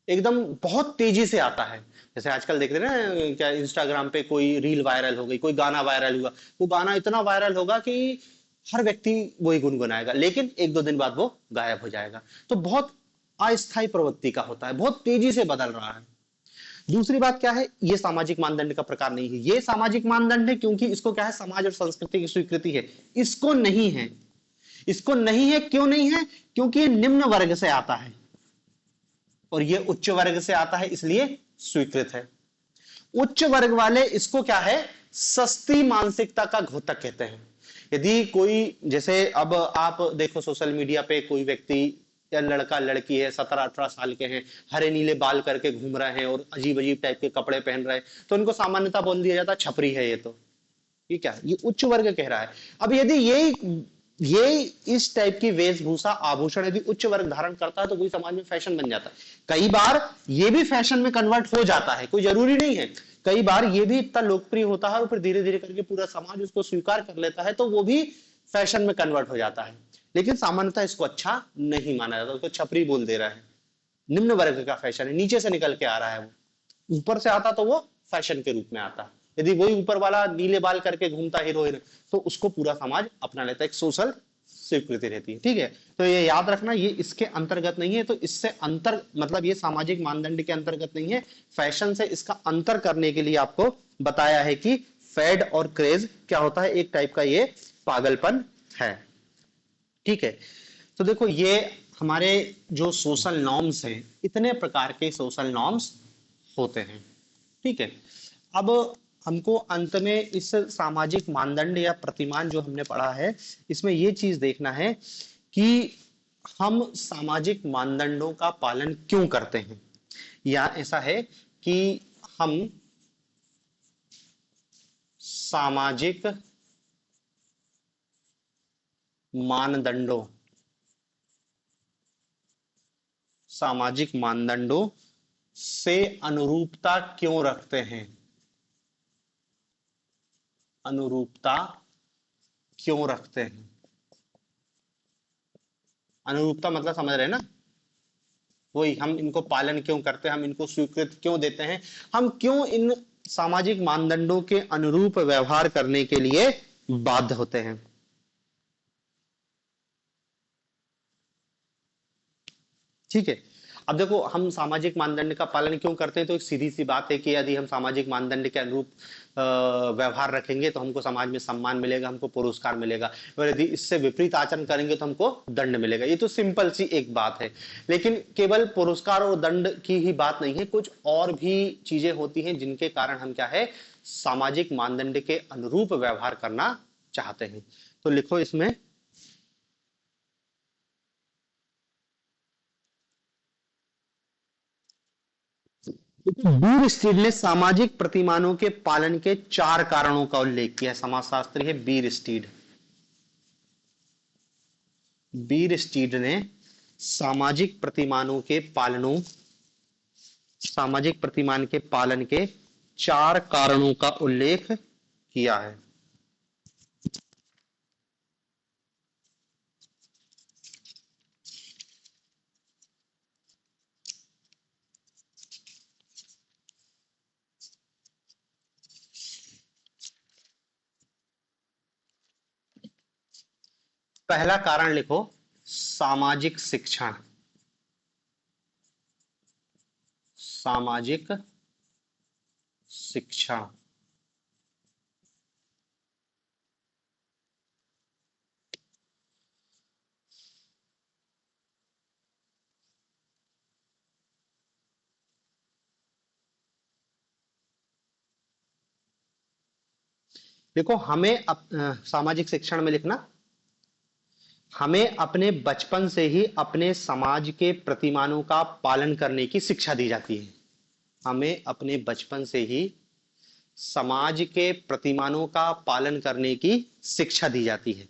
एकदम बहुत तेजी से आता है। जैसे आजकल देख रहे हैं ना, क्या इंस्टाग्राम पे कोई रील वायरल हो गई, कोई गाना वायरल हुआ, वो गाना इतना वायरल होगा कि हर व्यक्ति वही गुनगुनाएगा, लेकिन एक दो दिन बाद वो गायब हो जाएगा। तो बहुत अस्थायी प्रवृत्ति का होता है, बहुत तेजी से बदल रहा है। दूसरी बात क्या है, ये सामाजिक मानदंड का प्रकार नहीं है। ये सामाजिक मानदंड है क्योंकि इसको क्या है, समाज और संस्कृति की स्वीकृति है। इसको नहीं है। इसको नहीं है, क्यों नहीं है, क्योंकि ये निम्न वर्ग से आता है और ये उच्च वर्ग से आता है, इसलिए स्वीकृत है। उच्च वर्ग वाले इसको क्या है, सस्ती मानसिकता का घोतक कहते हैं। यदि कोई, जैसे अब आप देखो सोशल मीडिया पे कोई व्यक्ति या लड़का लड़की है 17-18 साल के हैं, हरे नीले बाल करके घूम रहे हैं और अजीब अजीब टाइप के कपड़े पहन रहे हैं, तो उनको सामान्यता बोल दिया जाता है छपरी है ये। तो ये क्या है, ये उच्च वर्ग कह रहा है। अब यदि ये इस टाइप की वेशभूषा आभूषण यदि उच्च वर्ग धारण करता है तो कोई समाज में फैशन बन जाता है। कई बार ये भी फैशन में कन्वर्ट हो जाता है, कोई जरूरी नहीं है। कई बार ये भी इतना लोकप्रिय होता है और फिर धीरे धीरे करके पूरा समाज उसको स्वीकार कर लेता है, तो वो भी फैशन में कन्वर्ट हो जाता है। लेकिन सामान्यतः इसको अच्छा नहीं माना जाता, उसको छपरी बोल दे रहा है। निम्न वर्ग का फैशन है, नीचे से निकल के आ रहा है, वो ऊपर से आता तो वो फैशन के रूप में आता है। यदि वही ऊपर वाला नीले बाल करके घूमता हीरोइन, तो उसको पूरा समाज अपना लेता है, एक सोशल स्वीकृति रहती है। ठीक है, तो ये याद रखना, ये इसके अंतर्गत नहीं है। तो इससे अंतर मतलब ये सामाजिक मानदंड के अंतर्गत नहीं है। फैशन से इसका अंतर करने के लिए आपको बताया है कि फैड और क्रेज क्या होता है, एक टाइप का ये पागलपन है। ठीक है, तो देखो ये हमारे जो सोशल नॉर्म्स हैं, इतने प्रकार के सोशल नॉर्म्स होते हैं। ठीक है, अब हमको अंत में इस सामाजिक मानदंड या प्रतिमान जो हमने पढ़ा है, इसमें ये चीज देखना है कि हम सामाजिक मानदंडों का पालन क्यों करते हैं। या ऐसा है कि हम सामाजिक मानदंडों सामाजिक मानदंडों से अनुरूपता क्यों रखते हैं, अनुरूपता क्यों रखते हैं। अनुरूपता मतलब समझ रहे हैं ना, वही हम इनको पालन क्यों करते हैं, हम इनको स्वीकृति क्यों देते हैं, हम क्यों इन सामाजिक मानदंडों के अनुरूप व्यवहार करने के लिए बाध्य होते हैं। ठीक है, अब देखो हम सामाजिक मानदंड का पालन क्यों करते हैं, तो एक सीधी सी बात है कि यदि हम सामाजिक मानदंड के अनुरूप व्यवहार रखेंगे तो हमको समाज में सम्मान मिलेगा, हमको पुरस्कार मिलेगा, और यदि इससे विपरीत आचरण करेंगे तो हमको दंड मिलेगा। ये तो सिंपल सी एक बात है। लेकिन केवल पुरस्कार और दंड की ही बात नहीं है, कुछ और भी चीजें होती हैं जिनके कारण हम क्या है, सामाजिक मानदंड के अनुरूप व्यवहार करना चाहते हैं। तो लिखो इसमें, बीर स्टीड ने सामाजिक प्रतिमानों के पालन के 4 कारणों का उल्लेख किया। समाजशास्त्री है बीर स्टीड। बीर स्टीड ने सामाजिक प्रतिमानों के पालनों सामाजिक प्रतिमान के पालन के 4 कारणों का उल्लेख किया है। पहला कारण लिखो, सामाजिक शिक्षण। सामाजिक शिक्षण। देखो हमें सामाजिक शिक्षण में लिखना, हमें अपने बचपन से ही अपने समाज के प्रतिमानों का पालन करने की शिक्षा दी जाती है। हमें अपने बचपन से ही समाज के प्रतिमानों का पालन करने की शिक्षा दी जाती है।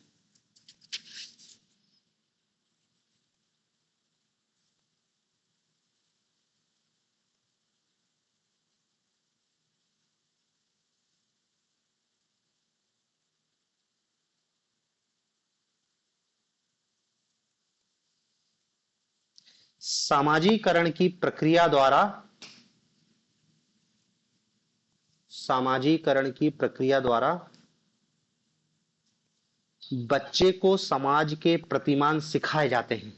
सामाजीकरण की प्रक्रिया द्वारा सामाजीकरण की प्रक्रिया द्वारा बच्चे को समाज के प्रतिमान सिखाए जाते हैं।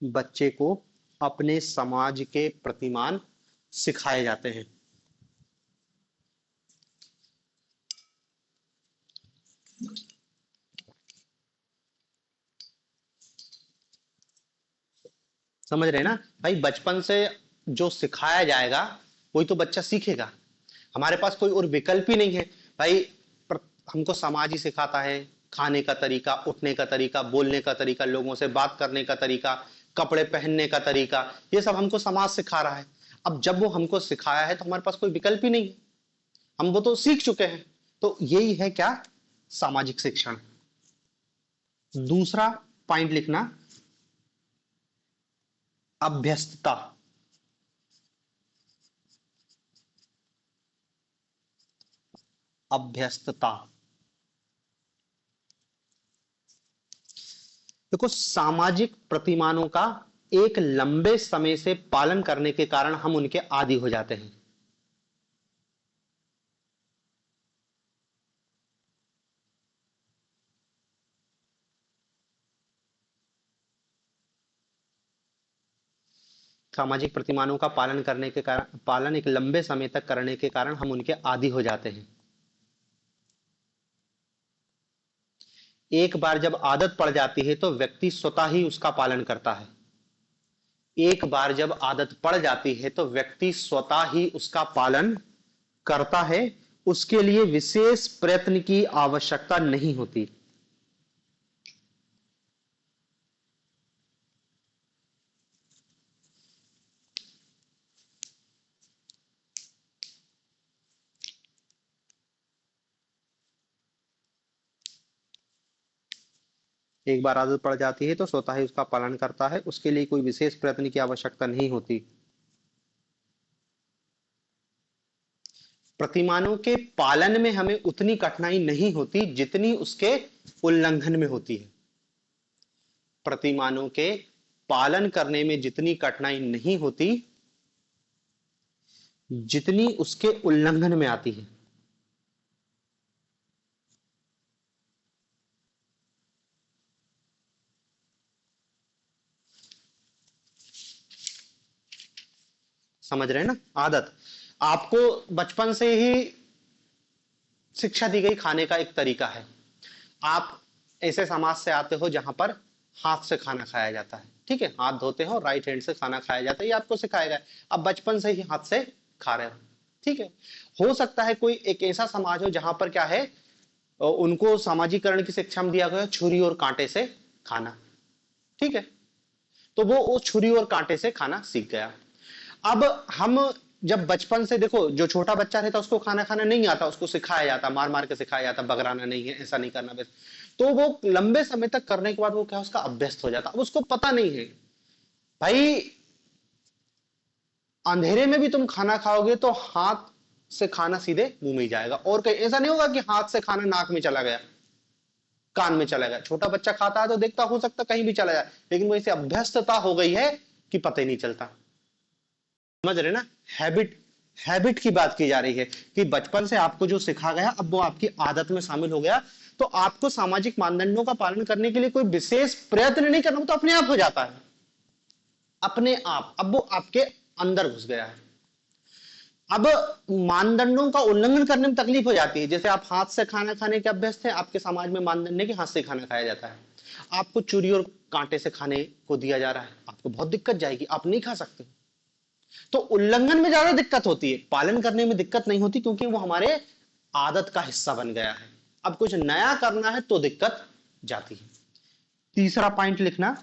बच्चे को अपने समाज के प्रतिमान सिखाए जाते हैं। समझ रहे हैं ना भाई, बचपन से जो सिखाया जाएगा वही तो बच्चा सीखेगा। हमारे पास कोई और विकल्प ही नहीं है भाई। हमको समाज ही सिखाता है, खाने का तरीका, उठने का तरीका, बोलने का तरीका, लोगों से बात करने का तरीका, कपड़े पहनने का तरीका, ये सब हमको समाज सिखा रहा है। अब जब वो हमको सिखाया है तो हमारे पास कोई विकल्प ही नहीं है, हम वो तो सीख चुके हैं। तो यही है क्या, सामाजिक शिक्षण। दूसरा पॉइंट लिखना, अभ्यस्तता। अभ्यस्तता, देखो सामाजिक प्रतिमानों का एक लंबे समय से पालन करने के कारण हम उनके आदी हो जाते हैं। सामाजिक प्रतिमानों का पालन करने के कारण, पालन एक लंबे समय तक करने के कारण हम उनके आदी हो जाते हैं। एक बार जब आदत पड़ जाती है तो व्यक्ति स्वतः ही उसका पालन करता है। एक बार जब आदत पड़ जाती है तो व्यक्ति स्वतः ही उसका पालन करता है, उसके लिए विशेष प्रयत्न की आवश्यकता नहीं होती। एक बार आदत पड़ जाती है तो स्वतः ही उसका पालन करता है, उसके लिए कोई विशेष प्रयत्न की आवश्यकता नहीं होती। प्रतिमानों के पालन में हमें उतनी कठिनाई नहीं होती जितनी उसके उल्लंघन में होती है। प्रतिमानों के पालन करने में जितनी कठिनाई नहीं होती जितनी उसके उल्लंघन में आती है। समझ रहे हैं ना? आदत आपको बचपन से ही शिक्षा दी गई खाने का एक तरीका है। आप ऐसे समाज से आते हो जहां पर हाथ से खाना खाया जाता है, ठीक है, हाथ धोते हो, राइट हैंड से खाना खाया जाता है, ये आपको सिखाया गया है। अब बचपन से ही हाथ से खा रहे हो, ठीक है। हो सकता है कोई एक ऐसा समाज हो जहां पर क्या है, उनको सामाजिकरण की शिक्षा में दिया गया छुरी और कांटे से खाना, ठीक है, तो वो उस छुरी और कांटे से खाना सीख गया। अब हम जब बचपन से, देखो जो छोटा बच्चा रहता उसको खाना खाना नहीं आता, उसको सिखाया जाता, मार मार के सिखाया जाता, बगराना नहीं है, ऐसा नहीं करना, बस। तो वो लंबे समय तक करने के बाद वो क्या, उसका अभ्यस्त हो जाता। अब उसको पता नहीं है भाई, अंधेरे में भी तुम खाना खाओगे तो हाथ से खाना सीधे मुंह में ही जाएगा, और कहीं ऐसा नहीं होगा कि हाथ से खाना नाक में चला गया, कान में चला गया। छोटा बच्चा खाता है तो देखता, हो सकता कहीं भी चला जाए, लेकिन वो ऐसे अभ्यस्तता हो गई है कि पता ही नहीं चलता। समझ रहे ना? हैबिट, हैबिट की बात की जा रही है कि बचपन से आपको जो सिखा गया अब वो आपकी आदत में शामिल हो गया, तो आपको सामाजिक मानदंडों का पालन करने के लिए कोई विशेष प्रयत्न नहीं करना, वो तो अपने आप हो जाता है, अपने आप। अब वो आपके अंदर घुस गया है। अब मानदंडों का उल्लंघन करने में तकलीफ हो जाती है। जैसे आप हाथ से खाना खाने के अभ्यस्त हैं, आपके समाज में मानदंड है कि हाथ से खाना खाया जाता है, आपको चूरी और कांटे से खाने को दिया जा रहा है, आपको बहुत दिक्कत जाएगी, आप नहीं खा सकते। तो उल्लंघन में ज्यादा दिक्कत होती है, पालन करने में दिक्कत नहीं होती, क्योंकि वो हमारे आदत का हिस्सा बन गया है। अब कुछ नया करना है तो दिक्कत जाती है। तीसरा पॉइंट लिखना,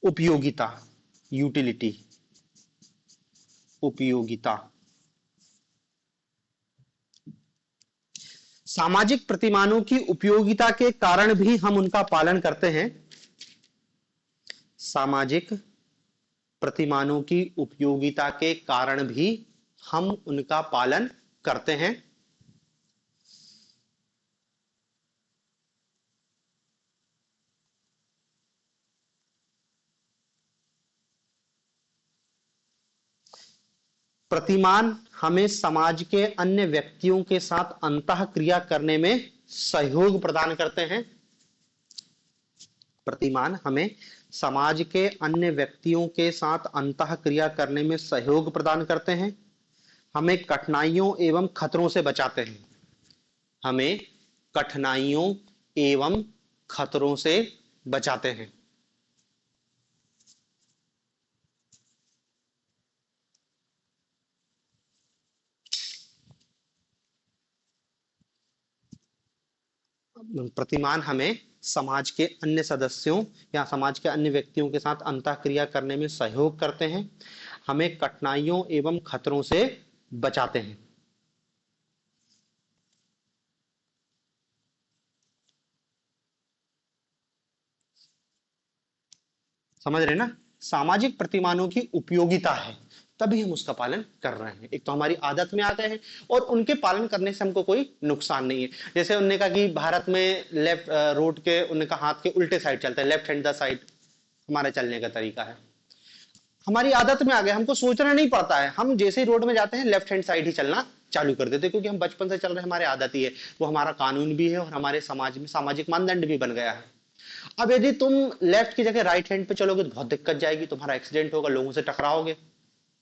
उपयोगिता, यूटिलिटी, उपयोगिता। सामाजिक प्रतिमानों की उपयोगिता के कारण भी हम उनका पालन करते हैं। सामाजिक प्रतिमानों की उपयोगिता के कारण भी हम उनका पालन करते हैं। प्रतिमान हमें समाज के अन्य व्यक्तियों के साथ अंतःक्रिया करने में सहयोग प्रदान करते हैं। प्रतिमान हमें समाज के अन्य व्यक्तियों के साथ अंतःक्रिया करने में सहयोग प्रदान करते हैं, हमें कठिनाइयों एवं खतरों से बचाते हैं, हमें कठिनाइयों एवं खतरों से बचाते हैं। प्रतिमान हमें समाज के अन्य सदस्यों या समाज के अन्य व्यक्तियों के साथ अंतःक्रिया करने में सहयोग करते हैं, हमें कठिनाइयों एवं खतरों से बचाते हैं। समझ रहे ना? सामाजिक प्रतिमानों की उपयोगिता है, तभी हम उसका पालन कर रहे हैं। एक तो हमारी आदत में आ गए हैं, और उनके पालन करने से हमको कोई नुकसान नहीं है। जैसे उन्होंने कहा कि भारत में लेफ्ट रोड के, उन्होंने कहा हाथ के उल्टे साइड चलता है, लेफ्ट हैंड द साइड, हमारे चलने का तरीका है, हमारी आदत में आ गया, हमको सोचना नहीं पड़ता है, हम जैसे ही रोड में जाते हैं लेफ्ट हैंड साइड ही चलना चालू कर देते हैं, क्योंकि हम बचपन से चल रहे हैं, हमारी आदत ही है, वो हमारा कानून भी है और हमारे समाज में सामाजिक मानदंड भी बन गया है। अब यदि तुम लेफ्ट की जगह राइट हैंड पे चलोगे तो बहुत दिक्कत जाएगी, तुम्हारा एक्सीडेंट होगा, लोगों से टकराओगे,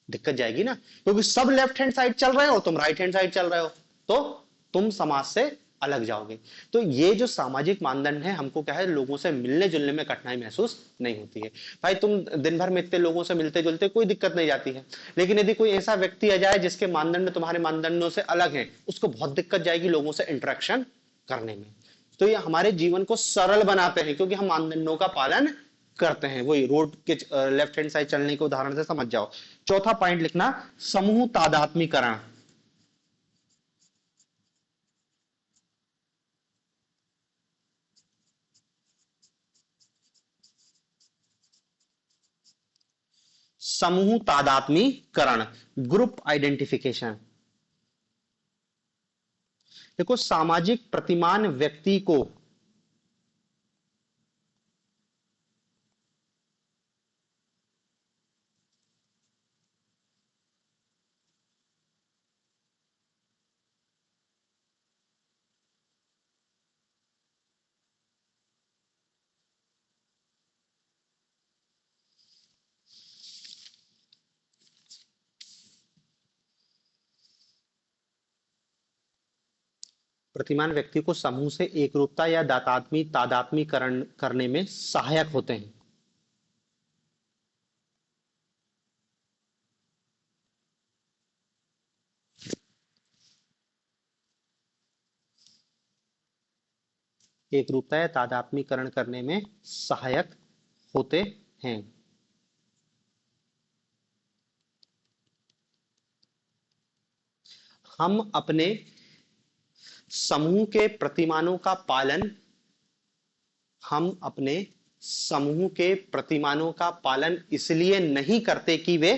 दिक्कत जाएगी ना, क्योंकि सब लेफ्ट हैंड साइड चल रहे हो, तुम राइट हैंड साइड चल रहे हो, तो तुम समाज से अलग जाओगे। तो ये जो सामाजिक मानदंड है, हमको क्या है, लोगों से मिलने जुलने में कठिनाई महसूस नहीं होती है। भाई तुम दिन भर में इतने लोगों से मिलते जुलते, कोई दिक्कत नहीं जाती है, लेकिन यदि कोई ऐसा व्यक्ति आ जाए जिसके मानदंड तुम्हारे मानदंडों से अलग है, उसको बहुत दिक्कत जाएगी लोगों से इंटरेक्शन करने में। तो ये हमारे जीवन को सरल बनाते हैं, क्योंकि हम मानदंडों का पालन करते हैं। वही रोड के लेफ्ट हैंड साइड चलने के उदाहरण से समझ जाओ। चौथा पॉइंट लिखना, समूह तादात्मीकरण। समूह तादात्मीकरण, ग्रुप आइडेंटिफिकेशन। देखो, सामाजिक प्रतिमान व्यक्ति को प्रतिमान व्यक्ति को समूह से एकरूपता या तादात्मीकरण करने में सहायक होते हैं। एकरूपता या तादात्मीकरण करने में सहायक होते हैं। हम अपने समूह के प्रतिमानों का पालन, हम अपने समूह के प्रतिमानों का पालन इसलिए नहीं करते कि वे,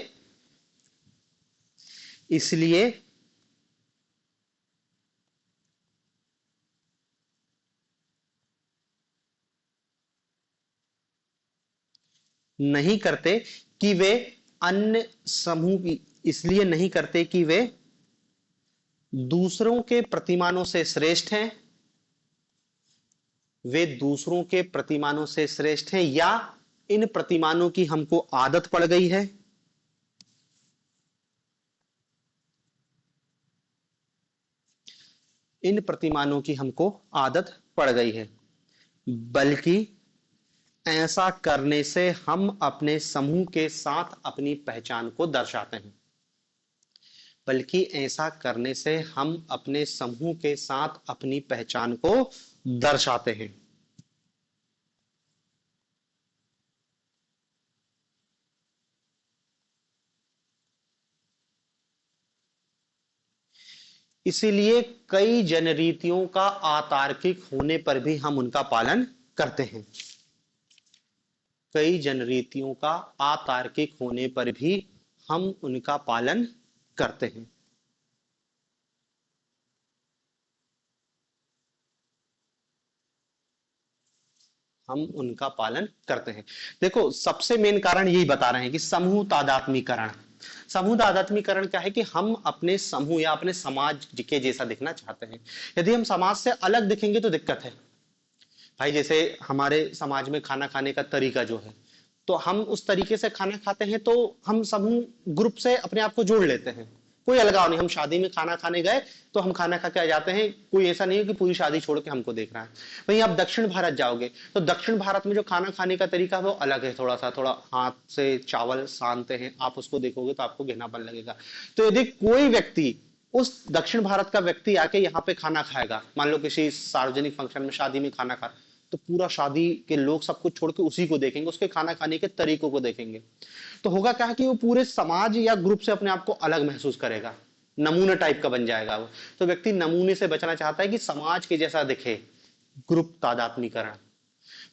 इसलिए नहीं करते कि वे अन्य समूह की, इसलिए नहीं करते कि वे दूसरों के प्रतिमानों से श्रेष्ठ हैं, वे दूसरों के प्रतिमानों से श्रेष्ठ हैं, या इन प्रतिमानों की हमको आदत पड़ गई है, इन प्रतिमानों की हमको आदत पड़ गई है, बल्कि ऐसा करने से हम अपने समूह के साथ अपनी पहचान को दर्शाते हैं, बल्कि ऐसा करने से हम अपने समूह के साथ अपनी पहचान को दर्शाते हैं। इसीलिए कई जनरीतियों का अतार्किक होने पर भी हम उनका पालन करते हैं, कई जनरीतियों का अतार्किक होने पर भी हम उनका पालन करते हैं। हम उनका पालन करते हैं। देखो, सबसे मेन कारण यही बता रहे हैं कि समूह तादात्मीकरण। समूह तादात्मीकरण क्या है कि हम अपने समूह या अपने समाज के जैसा दिखना चाहते हैं। यदि हम समाज से अलग दिखेंगे तो दिक्कत है। भाई जैसे हमारे समाज में खाना खाने का तरीका जो है, तो हम उस तरीके से खाना खाते हैं, तो हम समूह ग्रुप से अपने आप को जोड़ लेते हैं, कोई अलगाव नहीं। हम शादी में खाना खाने गए तो हम खाना खा के आ जाते हैं, कोई ऐसा नहीं है कि पूरी शादी छोड़ के हमको देख रहा है। वहीं आप दक्षिण भारत जाओगे तो दक्षिण भारत में जो खाना खाने का तरीका है वो अलग है, थोड़ा सा, थोड़ा हाथ से चावल सानते हैं, आप उसको देखोगे तो आपको घिनापन लगेगा। तो यदि कोई व्यक्ति, उस दक्षिण भारत का व्यक्ति आके यहाँ पे खाना खाएगा, मान लो किसी सार्वजनिक फंक्शन में, शादी में खाना खा, तो पूरा शादी के लोग सब कुछ छोड़ के उसी को देखेंगे, उसके खाना खाने के तरीकों को देखेंगे। तो होगा क्या कि वो पूरे समाज या ग्रुप से अपने आप को अलग महसूस करेगा, नमूना टाइप का बन जाएगा वो। तो व्यक्ति नमूने से बचना चाहता है कि समाज के जैसा दिखे, ग्रुप तादात्मीकरण।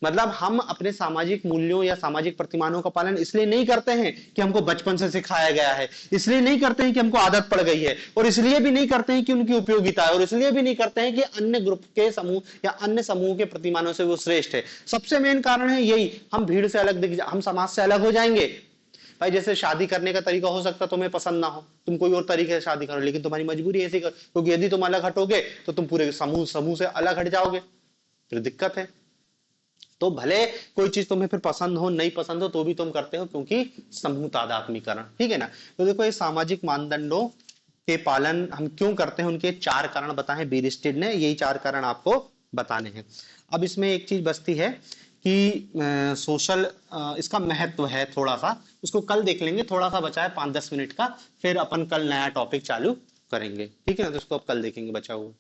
मतलब हम अपने सामाजिक मूल्यों या सामाजिक प्रतिमानों का पालन इसलिए नहीं करते हैं कि हमको बचपन से सिखाया गया है, इसलिए नहीं करते हैं कि हमको आदत पड़ गई है, और इसलिए भी नहीं करते हैं कि उनकी उपयोगिता है, और इसलिए भी नहीं करते हैं कि अन्य ग्रुप के समूह या अन्य समूह के प्रतिमानों से वो श्रेष्ठ है। सबसे मेन कारण है यही, हम भीड़ से अलग दिख हम समाज से अलग हो जाएंगे। भाई जैसे शादी करने का तरीका हो सकता है तुम्हें पसंद ना हो, तुम कोई और तरीके से शादी करो, लेकिन तुम्हारी मजबूरी ऐसी कर, क्योंकि यदि तुम अलग हटोगे तो तुम पूरे समूह समूह से अलग हट जाओगे, फिर दिक्कत है। तो भले कोई चीज तुम्हें फिर पसंद हो नहीं पसंद हो तो भी तुम करते हो, क्योंकि समूह तादात्मीकरण, ठीक है ना। तो देखो ये सामाजिक मानदंडों के पालन हम क्यों करते हैं, उनके 4 कारण बताए बीरिस्टेड ने, यही 4 कारण आपको बताने हैं। अब इसमें एक चीज बचती है कि सोशल इसका महत्व है थोड़ा सा, उसको कल देख लेंगे, थोड़ा सा बचा है 5-10 मिनट का, फिर अपन कल नया टॉपिक चालू करेंगे, ठीक है ना। तो इसको अब कल देखेंगे बचा हुआ।